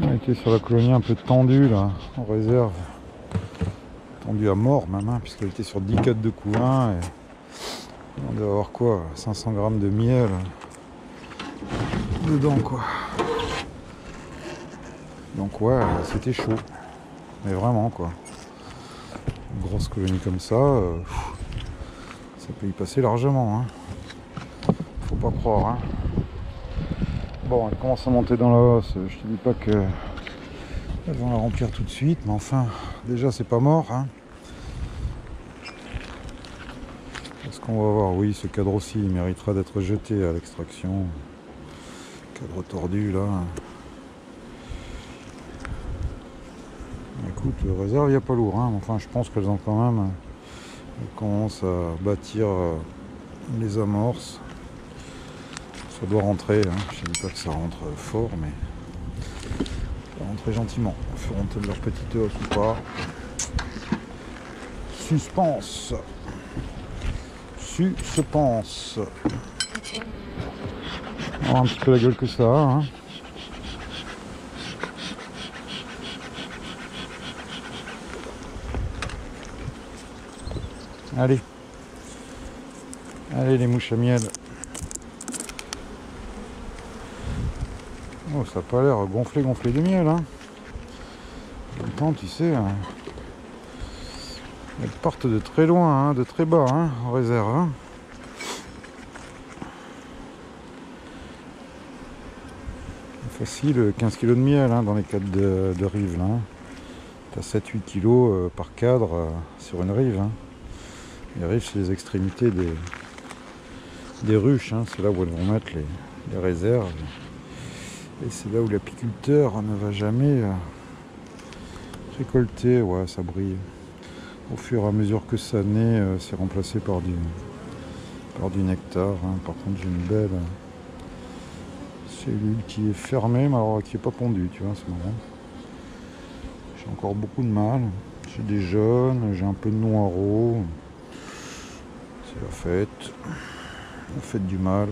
On a été sur la colonie un peu tendue là, en réserve. Tendue à mort même, hein, puisqu'elle était sur 10 cadres de couvain. Et on doit avoir quoi, 500 grammes de miel dedans quoi. Donc ouais, c'était chaud. Mais vraiment quoi. Une grosse colonie comme ça, ça peut y passer largement. Hein. Faut pas croire. Hein. Bon, elle commence à monter dans la hausse. Je te dis pas que elles vont la remplir tout de suite, mais enfin, déjà c'est pas mort. Hein. Est-ce qu'on va voir? Oui, ce cadre aussi, il méritera d'être jeté à l'extraction. Cadre tordu là. Écoute, le réserve, il n'y a pas lourd. Hein. Enfin, je pense qu'elles ont quand même. Elles commencent à bâtir les amorces. Ça doit rentrer. Hein. Je ne dis pas que ça rentre fort, mais ça va rentrer gentiment. Feront-elles leur petite hausse ou pas? Suspense. Suspense. On va voir un petit peu la gueule que ça a. Hein. Allez. Allez les mouches à miel. Oh, ça n'a pas l'air gonflé de miel. Hein. En même temps, tu sais, elles partent de très loin, hein, de très bas, hein, en réserve. Hein. Facile, 15 kg de miel hein, dans les cadres de rive. Là, hein. Tu as 7-8 kg par cadre sur une rive. Hein. Les rives, c'est les extrémités des ruches. Hein. C'est là où elles vont mettre les réserves. Et c'est là où l'apiculteur ne va jamais récolter. Ouais, ça brille. Au fur et à mesure que ça naît, c'est remplacé par du nectar. Hein. Par contre, j'ai une belle cellule qui est fermée, mais alors qui n'est pas pondue, tu vois, c'est marrant. J'ai encore beaucoup de mâles. J'ai des jaunes, j'ai un peu de noireau. C'est la fête du mâle.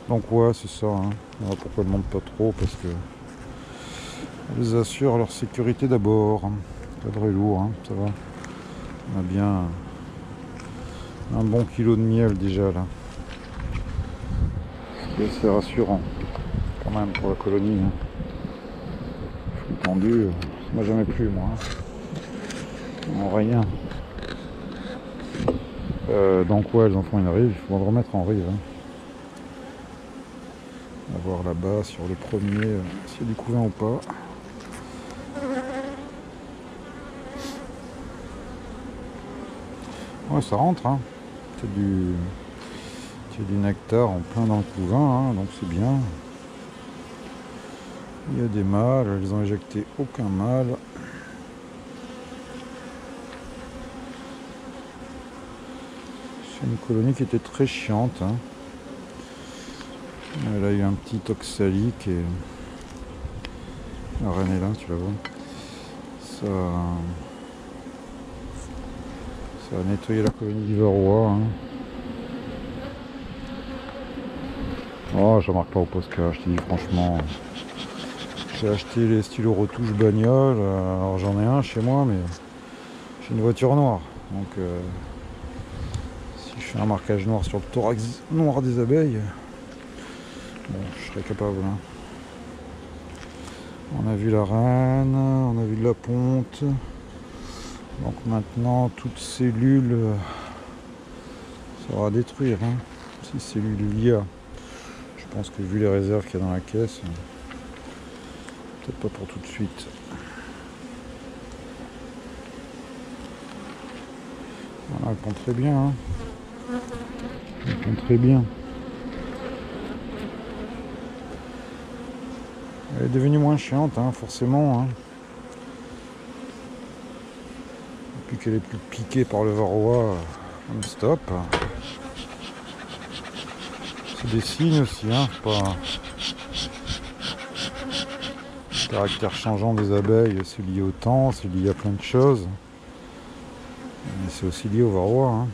Donc ouais, c'est ça. Hein. Voilà pourquoi elles ne montent pas trop, parce que elles assurent leur sécurité d'abord. Le cadre est lourd, hein, ça va. On a bien un bon kilo de miel déjà là. C'est assez rassurant quand même pour la colonie. Hein. Flux tendu, ça m'a jamais plu moi. Hein. Non, rien. Donc ouais, elles en font une rive, il faut le remettre en rive. Hein. On va voir là-bas sur le premier s'il y a du couvain ou pas. Ouais, ça rentre. Hein. C'est du nectar en plein dans le couvain, hein, donc c'est bien. Il y a des mâles, elles ont éjecté aucun mâle. C'est une colonie qui était très chiante. Hein. Elle a eu un petit oxalique et la reine est là, tu la vois. Ça a nettoyé la colonie du Varroa. Hein. Oh, je remarque pas au Posca, je te dis franchement. J'ai acheté les stylos retouche bagnole. Alors j'en ai un chez moi, mais j'ai une voiture noire. Donc si je fais un marquage noir sur le thorax noir des abeilles, bon, je serais capable. Hein. On a vu la reine, on a vu de la ponte. Donc maintenant, toute cellule sera à détruire. Hein. Si cellule il y a. Je pense que vu les réserves qu'il y a dans la caisse, peut-être pas pour tout de suite. Voilà, elle pond très bien. Hein. Elle pond très bien. Elle est devenue moins chiante, hein, forcément. Hein. Depuis qu'elle est plus piquée par le varroa non-stop. C'est des signes aussi, hein, pas... Le caractère changeant des abeilles, c'est lié au temps, c'est lié à plein de choses. Mais c'est aussi lié au varroa. Hein.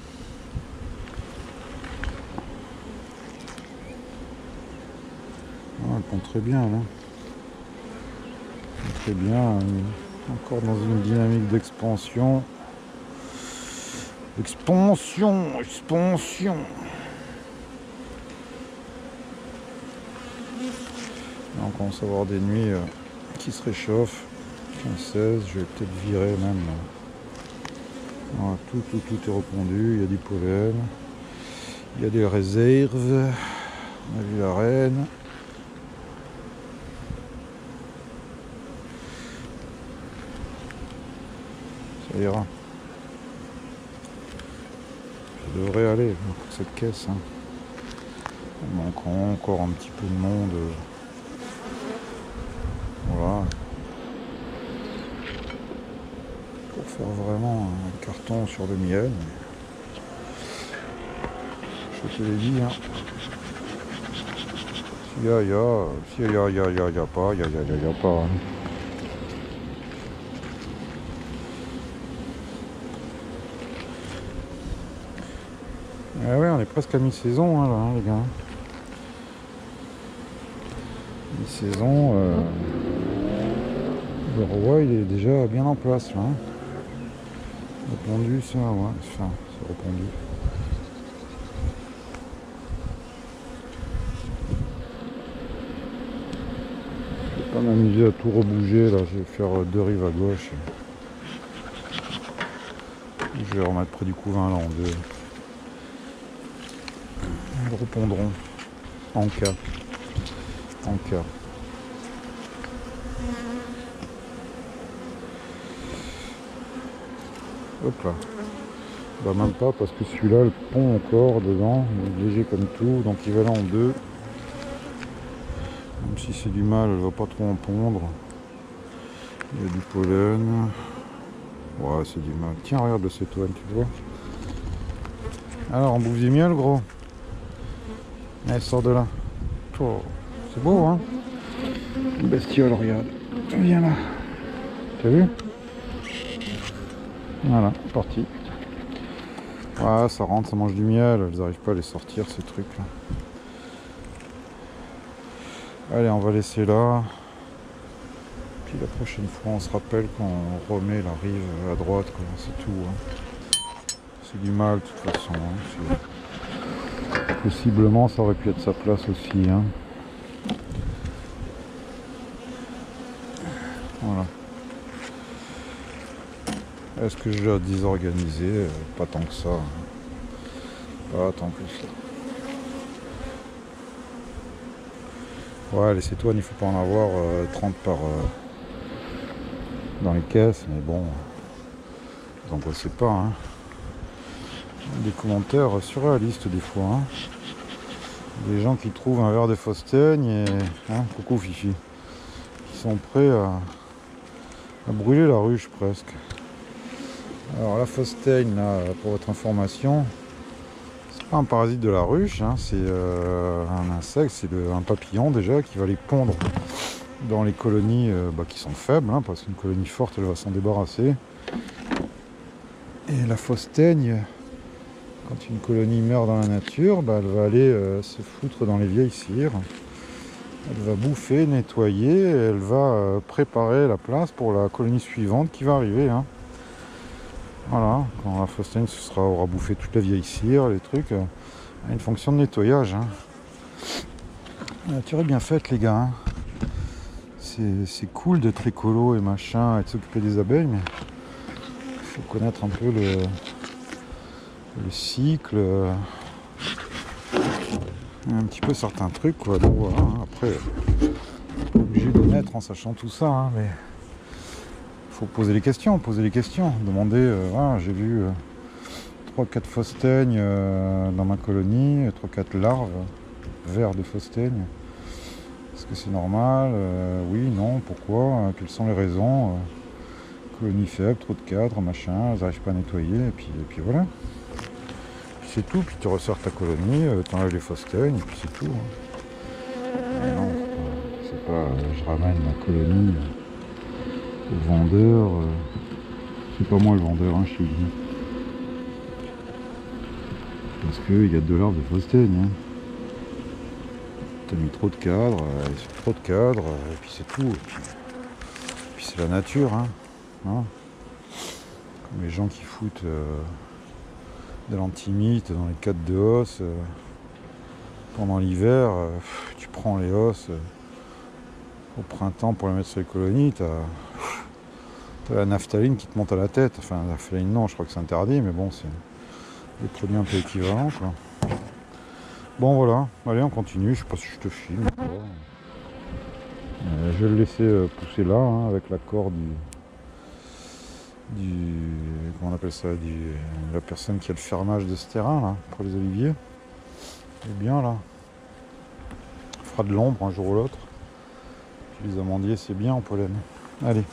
Ah, elle pond très bien là. Très bien, encore dans une dynamique d'expansion. Expansion, expansion. Là, on commence à avoir des nuits qui se réchauffent. 15-16, je vais peut-être virer même. Voilà, tout est repondu, il y a du pollen. Il y a des réserves. On a vu la reine. Ça ira. Ça devrait aller pour cette caisse. Hein. Il manquera encore un petit peu de monde. Voilà. Pour faire vraiment un carton sur le miel. Je te l'ai dit. Hein. S'il y a, il y a. S'il y a, il y a, il y a pas. Il y a pas. Hein. Ah ouais, on est presque à mi-saison hein, là, hein, les gars. Mi-saison, le roi il est déjà bien en place là. Hein. Répondu ça, ouais, enfin, c'est répondu. Je vais pas m'amuser à tout rebouger là, je vais faire deux rives à gauche. Je vais remettre près du couvain là en deux. Ils répondront en cas. En cas. Hop là. Bah même pas parce que celui-là le pond encore dedans, il est léger comme tout, donc il va là en deux. Même si c'est du mal, elle va pas trop en pondre. Il y a du pollen. Ouais, c'est du mal. Tiens, regarde le cétoine, tu vois. Alors, on bouffe du miel, gros. Allez, sors de là. Oh, c'est beau, hein. Une bestiole, regarde. Viens là. T'as vu? Voilà, parti. Ouais, ça rentre, ça mange du miel. Elles n'arrivent pas à les sortir, ces trucs-là. Allez, on va laisser là. Puis la prochaine fois, on se rappelle qu'on remet la rive à droite, quoi. C'est tout. Hein. C'est du mal, de toute façon. Hein. Possiblement, ça aurait pu être sa place aussi. Hein. Voilà. Est-ce que je l'ai désorganisé? Pas tant que ça. Hein. Pas tant que ça. Ouais, les cétoines, il faut pas en avoir 30 par dans les caisses, mais bon, vous en pensez pas. Hein. Des commentaires surréalistes des fois. Hein. Des gens qui trouvent un verre de Fostaigne et hein, coucou Fifi, qui sont prêts à brûler la ruche presque. Alors la Fostaigne, là, pour votre information, c'est pas un parasite de la ruche, hein, c'est un insecte, c'est un papillon déjà qui va les pondre dans les colonies qui sont faibles, hein, parce qu'une colonie forte elle va s'en débarrasser. Et la Fostaigne, quand une colonie meurt dans la nature, elle va aller se foutre dans les vieilles cires. Elle va bouffer, nettoyer, et elle va préparer la place pour la colonie suivante qui va arriver. Hein. Voilà, quand la Fostaigne aura bouffé toute la vieille cire, les trucs, a une fonction de nettoyage. Hein. La nature est bien faite, les gars. Hein. C'est cool d'être écolo et machin, et de s'occuper des abeilles, mais il faut connaître un peu le cycle, un petit peu certains trucs, quoi. Donc voilà, hein. Après, pas obligé de mettre en sachant tout ça, hein, mais faut poser les questions, demander, voilà, j'ai vu 3-4 Fostaignes dans ma colonie, 3-4 larves, vers de Fostaigne. Est-ce que c'est normal? Oui, non, pourquoi? Quelles sont les raisons? Colonie faible, trop de cadres, machin, elles n'arrivent pas à nettoyer, et puis voilà. Puis c'est tout, puis tu resserres ta colonie, t'enlèves les Fostaignes, et puis c'est tout. Hein. Non, c'est pas je ramène ma colonie au vendeur. C'est pas moi le vendeur, hein, je te dis. Parce qu'il y a 2 larves de Fostaigne. Hein. T'as mis trop de cadres, et puis c'est tout. Et puis puis c'est la nature, hein. Comme les gens qui foutent de l'antimite dans les cadres de hausse pendant l'hiver. Tu prends les hausses au printemps pour les mettre sur les colonies, t'as la naphtaline qui te monte à la tête. Enfin, la naphtaline, non, je crois que c'est interdit, mais bon, c'est des produits un peu équivalents, quoi. Bon, voilà. Allez, on continue. Je sais pas si je te filme ou pas. Je vais le laisser pousser là, hein, avec l'accord comment on appelle ça, la personne qui a le fermage de ce terrain, là, pour les oliviers. C'est bien, là. On fera de l'ombre un jour ou l'autre. Puis les amandiers, c'est bien en pollen. Allez.